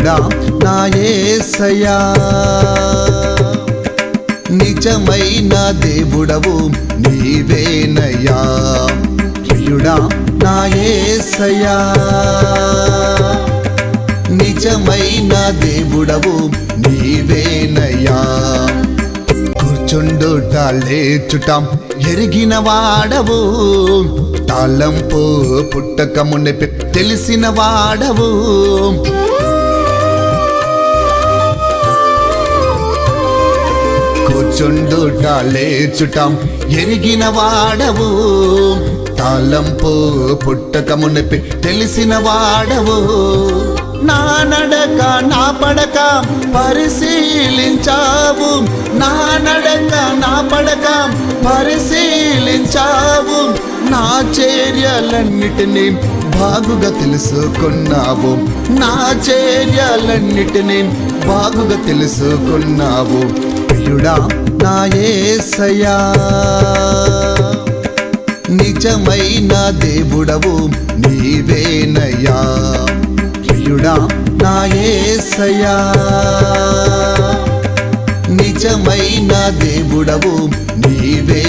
ప్రియుడా నా యేసయ్యా, నిజమైన దేవుడవు నీవేనయ్యా. ప్రియుడా నా యేసయ్యా, నిజమైన దేవుడవు నీవేనయ్యా. కూర్చుండుట లేచుట ఎరిగిన వాడవు, తాళంపు పుట్టక మునిపి తెలిసిన వాడవు. కూర్చుండుట లేచుట ఎరిగిన వాడవు, తాళంపు పుట్టక మునిపి తెలిసిన వాడవు. నా నడక నా పడక పరిశీలించావు, నా నడక నా పడక పరిశీలించావు. నా చర్యలన్నిటినీ బాగుగా తెలుసుకున్నావు, నా చర్యలన్నిటినీ బాగుగా తెలుసుకున్నావు. ప్రియుడా నా యేసయ్యా, నిజమైన దేవుడవు నీవేనయ్యా. ప్రియుడా నా యేసయ్యా, నిజమైన దేవుడవు నీవే.